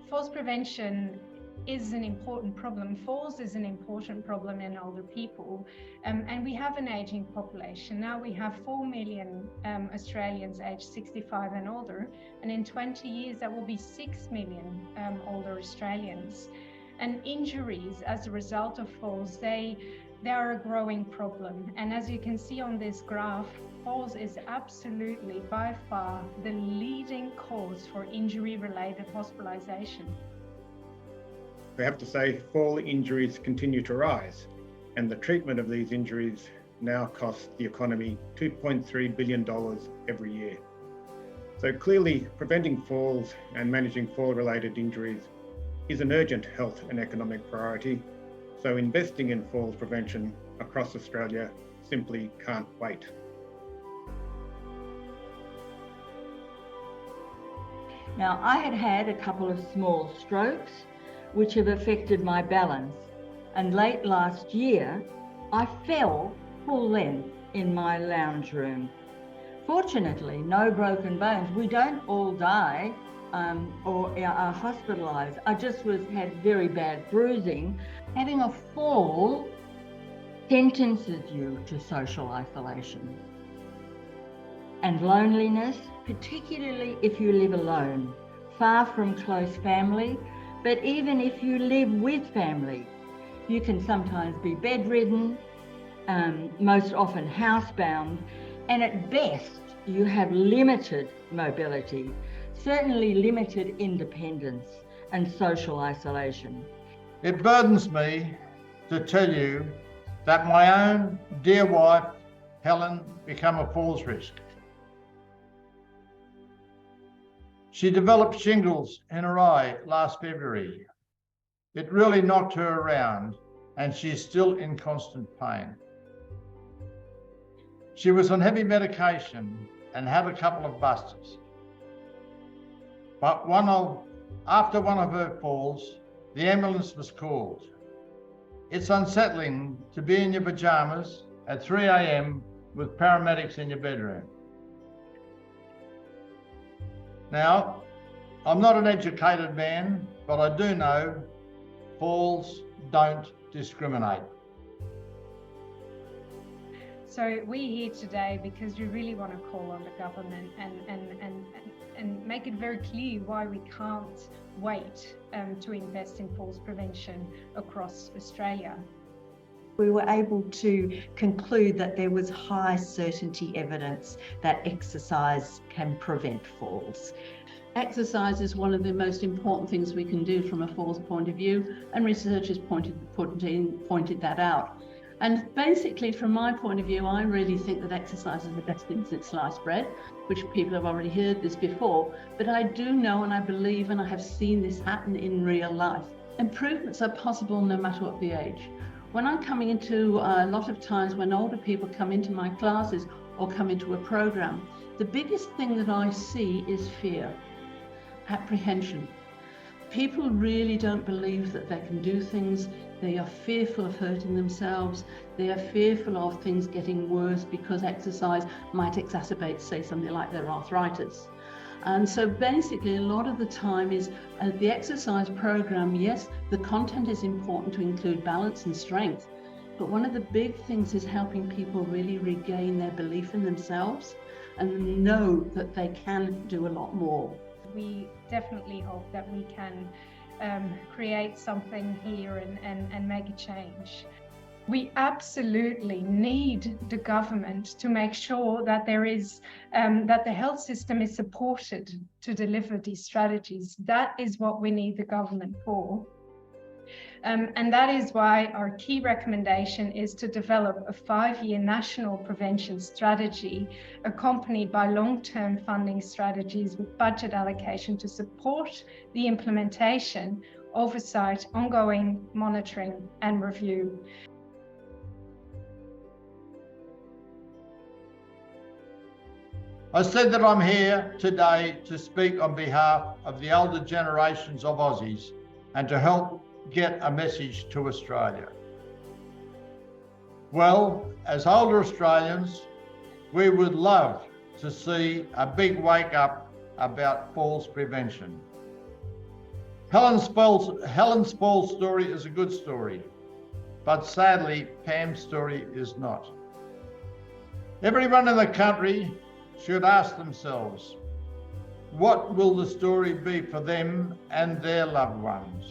Falls prevention is an important problem. Falls is an important problem in older people, and we have an aging population. Now we have 4 million Australians aged 65 and older, and in 20 years that will be 6 million older Australians. And injuries as a result of falls, they are a growing problem. And as you can see on this graph, falls is absolutely by far the leading cause for injury-related hospitalisation. We have to say fall injuries continue to rise, and the treatment of these injuries now costs the economy $2.3 billion every year. So clearly, preventing falls and managing fall-related injuries is an urgent health and economic priority. So investing in falls prevention across Australia simply can't wait. Now, I had a couple of small strokes which have affected my balance, and late last year I fell full length in my lounge room. Fortunately, no broken bones. We don't all die or are hospitalised. I just had very bad bruising. Having a fall sentences you to social isolation and loneliness, particularly if you live alone, far from close family. But even if you live with family, you can sometimes be bedridden, most often housebound, and at best you have limited mobility, certainly limited independence and social isolation. It burdens me to tell you that my own dear wife, Helen, became a falls risk. She developed shingles in her eye last February. It really knocked her around, and she's still in constant pain. She was on heavy medication and had a couple of busters. But after one of her falls, the ambulance was called. It's unsettling to be in your pajamas at 3 a.m. with paramedics in your bedroom. Now, I'm not an educated man, but I do know falls don't discriminate. So we're here today because we really want to call on the government and make it very clear why we can't wait to invest in falls prevention across Australia. We were able to conclude that there was high certainty evidence that exercise can prevent falls. Exercise is one of the most important things we can do from a falls point of view, and researchers pointed that out. And basically, from my point of view, I really think that exercise is the best thing since sliced bread, which people have already heard this before. But I do know, and I believe, and I have seen this happen in real life. Improvements are possible no matter what the age. When I'm coming into a lot of times when older people come into my classes or come into a program, the biggest thing that I see is fear, apprehension. People really don't believe that they can do things. They are fearful of hurting themselves. They are fearful of things getting worse because exercise might exacerbate, say, something like their arthritis. And so basically a lot of the time is the exercise program, yes, the content is important to include balance and strength, but one of the big things is helping people really regain their belief in themselves and know that they can do a lot more. We definitely hope that we can create something here and make a change. We absolutely need the government to make sure that that the health system is supported to deliver these strategies. That is what we need the government for. And that is why our key recommendation is to develop a 5-year national prevention strategy accompanied by long-term funding strategies with budget allocation to support the implementation, oversight, ongoing monitoring and review. I said that I'm here today to speak on behalf of the older generations of Aussies and to help get a message to Australia. Well, as older Australians, we would love to see a big wake up about falls prevention. Helen Spall's story is a good story, but sadly, Pam's story is not. Everyone in the country should ask themselves, what will the story be for them and their loved ones?